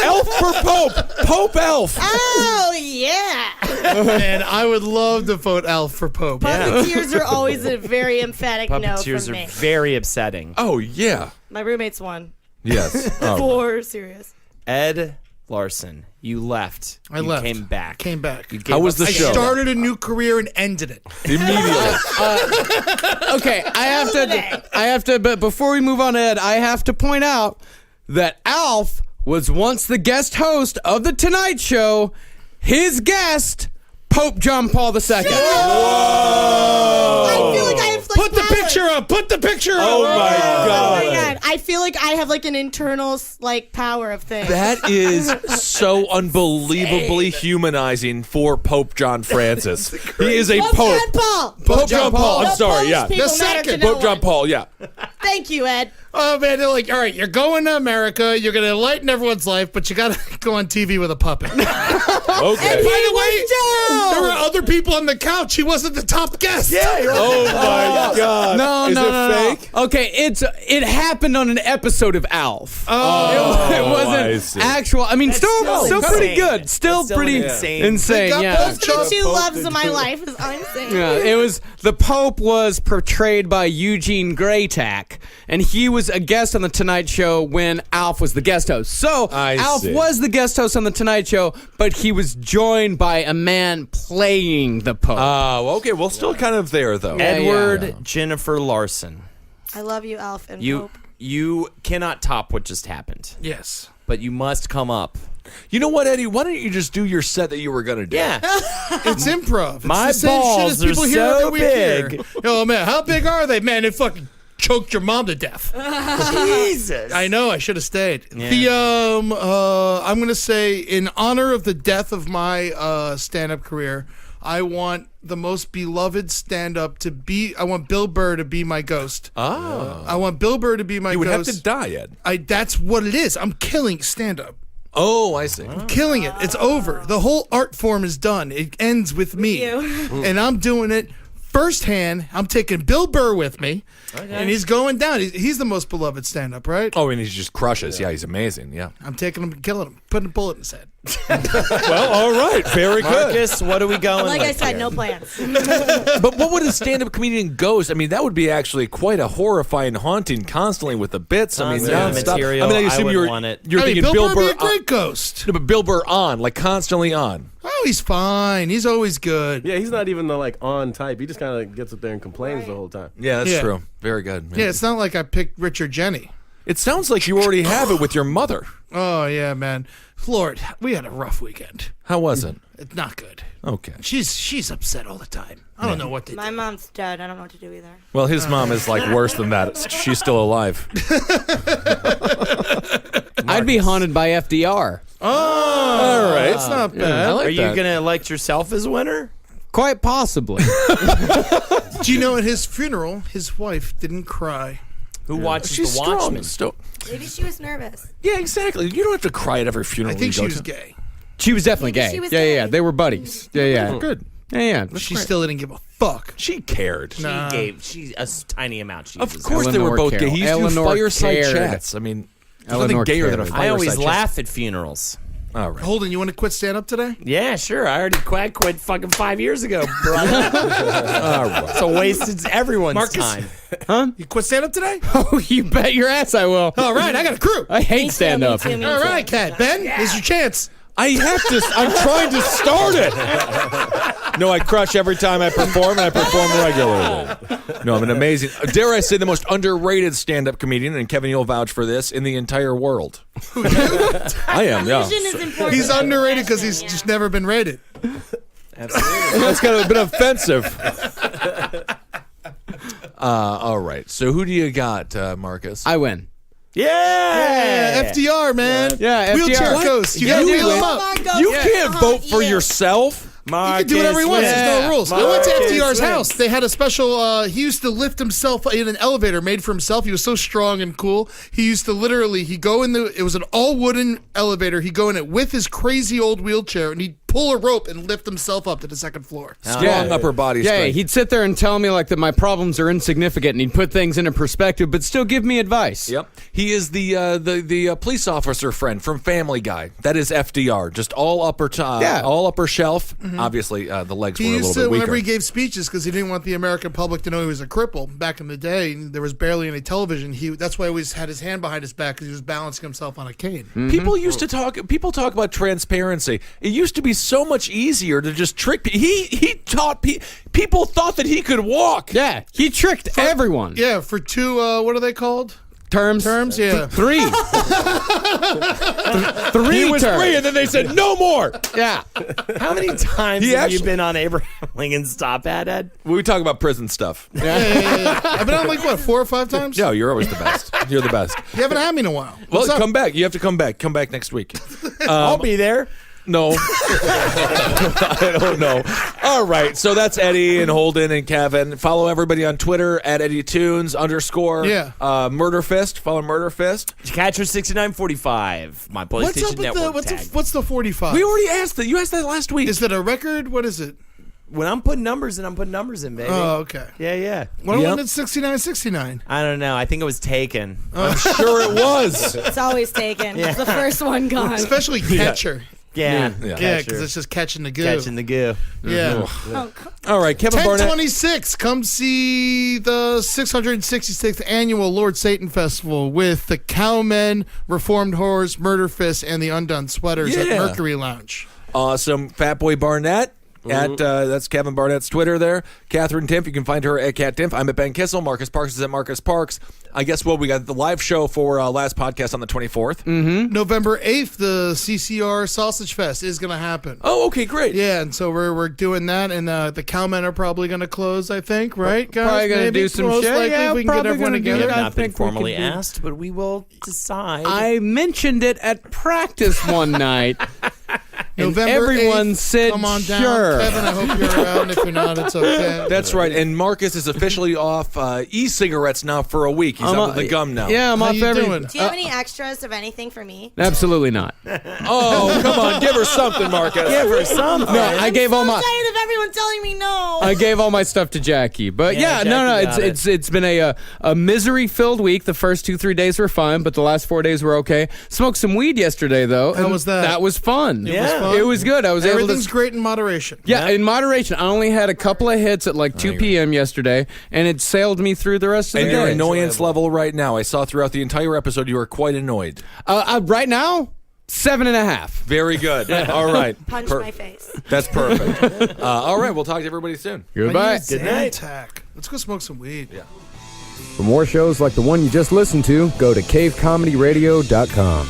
Elf for Pope? Pope Elf. Oh yeah. And I would love to vote Alf for Pope. Puppeteers are always a very emphatic no Puppeteers from are me. very upsetting. Oh, yeah. My roommate's won. Yes. Oh. For serious. Ed Larson, you left. I You left. came back. Came back. You gave How was up the I show? started a new career and ended it. Immediately. Okay, I have to, but before we move on, Ed, I have to point out that Alf was once the guest host of The Tonight Show. His guest, Pope John Paul II. I feel like I have like Put the powers. picture up. Put the picture up. Oh, my Oh my God. god! I feel like I have like an internal like power of things. That is so unbelievably humanizing for Pope John Francis. He is a Pope Pope. John Paul. Pope John Paul. I'm The sorry, Polish yeah. people The matter to second. no Pope John one. Paul, yeah. Thank you, Ed. Oh man, they're like, all right, you're going to America. You're gonna enlighten everyone's life, but you gotta go on TV with a puppet. By Okay. the way, there were other people on the couch. He wasn't the top guest. Yeah. Oh, my God. No, Is no, it no, fake? no. Okay, it happened on an episode of Alf. Oh, it I wasn't see. actual. I mean, still still pretty insane. good. Still That's still pretty insane. insane. They got Yeah. both The two loves of my life is I'm saying. Yeah, it was the Pope was portrayed by Eugene Graytack, and he was a guest on the Tonight Show when Alf was the guest host. So I Alf see. was the guest host on the Tonight Show, but he was joined by a man playing the Pope. Oh, okay. Well, still kind of there, though. Edward Jennifer Larson. I love you, Alf and You Pope. you cannot top what just happened, Yes. but you must come up. You know what, Eddie? Why don't you just do your set that you were going to do? Yeah. It's improv. It's My the same shit balls as people are hear so every week here. big. Oh man, how big are they? Man, they fucking choked your mom to death. Jesus. I know. I should have stayed. The I'm gonna say in honor of the death of my stand-up career, I want the most beloved stand-up to be. I want Bill Burr to be my ghost. Oh. I want Bill Burr to be my You would ghost. have to die, Ed. That's what it is. I'm killing stand-up. Oh, I see. I'm killing it. It's over. The whole art form is done. It ends with me. And I'm doing it firsthand. I'm taking Bill Burr with me. Okay. And he's going down. He's the most beloved stand-up, right? Oh, and he just crushes. Yeah, he's amazing. Yeah. I'm taking him and killing him. Putting a bullet in his head. Well, all right. Very good. Marcus, what are we going Like I with said, here? no plans. But what would a stand-up comedian ghost? I mean, that would be actually quite a horrifying, haunting, constantly with the bits. I mean, Constant nonstop. material. I mean, I I assume wouldn't you're want it. you're thinking Bill Burr Burr. would be a great ghost. No, but Bill Burr on, like constantly on. Oh, he's fine. He's always good. Yeah, he's not even the like on type. He just kind of gets up there and complains the whole time. Yeah, that's Yeah. true. Very good. Yeah, it's not like I picked Richard Jenny. It sounds like you already have it with your mother. Oh, yeah, man. Lord, we had a rough weekend. How was it? It's not good. Okay. She's upset all the time. I don't know what to do. My mom's dead. I don't know what to do either. Well, his mom is like worse than that. She's still alive. I'd be haunted by FDR. Oh, all right. It's not Yeah, bad. I like Are you that. going to elect yourself as winner? Quite possibly. Do you know at his funeral, his wife didn't cry? Who watches She's The strong. Watchmen? Maybe she was nervous. Yeah, exactly. You don't have to cry at every funeral. I think you she go was to. gay. She was definitely Maybe gay. she was Yeah, gay. yeah. They were buddies. Yeah, yeah. Good. Yeah, yeah. She still didn't give a fuck. She cared. She gave a tiny amount. She Of was- course, they were Eleanor both gay. cared. He used to do Eleanor fireside cared. chats. I mean, there's nothing Eleanor gayer than a cared. fireside I always chat. laugh at funerals. All right. Holden, you want to quit stand-up today? Yeah, sure. I already quit fucking 5 years ago, brother. All right. It's a waste of everyone's Marcus? time. You quit stand-up today? Oh, you bet your ass I will. All right, I got a crew. I hate stand up. Me too. All right, Kat. Ben, here's your chance. I have to. I'm trying to start it. No, I crush every time I perform, and I perform regularly. No, I'm an amazing, dare I say, the most underrated stand-up comedian, and Kevin, you'll vouch for this, in the entire world. I am, yeah. Vision is important. He's underrated because he's just never been rated. Absolutely. That's kind of a bit offensive. All right. So who do you got, Marcus? I win. Yeah. FDR, man. Yeah, Wheelchair FDR. ghost. You Yeah, gotta dude. wheel him Oh up. my God. You Yeah. can't vote for yourself. He can do whatever he wants. There's no rules. I went to FDR's house. They had a special. He used to lift himself in an elevator made for himself. He was so strong and cool. He used to literally. He'd go in the. It was an all wooden elevator. He'd go in it with his crazy old wheelchair, and he'd pull a rope and lift himself up to the second floor. Strong upper body Yeah, strength. he'd sit there and tell me like that my problems are insignificant, and he'd put things into perspective, but still give me advice. Yep. He is the police officer friend from Family Guy. That is FDR. Just all upper all upper shelf. Obviously, the legs He were a used little to, bit weaker. whenever he gave speeches, because he didn't want the American public to know he was a cripple. Back in the day, there was barely any television. That's why he always had his hand behind his back, because he was balancing himself on a cane. People used to talk. People talk about transparency. It used to be so much easier to just trick people. He taught people thought that he could walk. Yeah, he tricked everyone. Yeah, for two. What are they called? Terms, yeah. Three. He was terms. 3, and then they said no more. Yeah. How many times He have actually- you been on Abraham Lincoln's Stop Ad, Ed? We talk about prison stuff. Yeah. I've been on like what 4 or 5 times. No, you're always the best. You're the best. You haven't had me in a while. Well, What's up? come back. You have to come back. Come back next week. I'll be there. No. I don't know. All right. So that's Eddie and Holden and Kevin. Follow everybody on Twitter at EddieTunes _ Yeah. Murder Fist. Follow Murder Fist. Catcher 6945. My PlayStation What's up with Network the tag. what's the 45? We already asked that. You asked that last week. Is that a record? What is it? When I'm putting numbers in, I'm putting numbers in, baby. Oh, okay. Yeah. What Yep. one did 6969? I don't know. I think it was taken. I'm sure it was. It's always taken. It's the first one gone. Especially catcher. Yeah. Yeah, because it's just catching the goo. Catching the goo. Yeah. Oh, All right, Kevin Barnett. 1026. Come see the 666th annual Lord Satan Festival with the Cowmen, Reformed Whores, Murder Fists, and the Undone Sweaters at Yeah. Mercury Lounge. Awesome. Fatboy Barnett. That's Kevin Barnett's Twitter there. Catherine Timpf, you can find her at Cat Timpf. I'm at Ben Kissel. Marcus Parks is at Marcus Parks. I guess what we got the live show for last podcast on the 24th. November 8th, the CCR Sausage Fest is going to happen. Oh, okay, great. Yeah, and so we're doing that, and the Cowmen are probably going to close, I think, right, guys? Probably gonna Maybe? do some Most shit. likely, Yeah, if we can get probably everyone gonna do We together. have I not been think we formally could do- asked, but we will decide. I mentioned it at practice one night. And November everyone 8th, said come on down. sure. Kevin, I hope you're around. If you're not, it's okay. That's right. And Marcus is officially off e-cigarettes now for a week. He's off with the gum now. Yeah, I'm How off you every. doing? Do you have any extras of anything for me? Absolutely not. Oh, come on. Give her something, Marcus. Give her something. No, I gave all I'm my. tired of everyone telling me no. I gave all my stuff to Jackie, but Yeah, no, Jackie got it's been a misery-filled week. The first 2-3 days were fun, but the last 4 days were okay. Smoked some weed yesterday, though. How and was that? That was fun. It was fun? It was good. I was able Everything's to. great in moderation. Yeah, in moderation. I only had a couple of hits at like 2 p.m. yesterday, and it sailed me through the rest of And the your day. annoyance level right now, I saw throughout the entire episode you were quite annoyed. Right now, 7.5. Very good. All right. Punch my face. That's perfect. All right. We'll talk to everybody soon. Goodbye. Good night. Let's go smoke some weed. Yeah. For more shows like the one you just listened to, go to cavecomedyradio.com.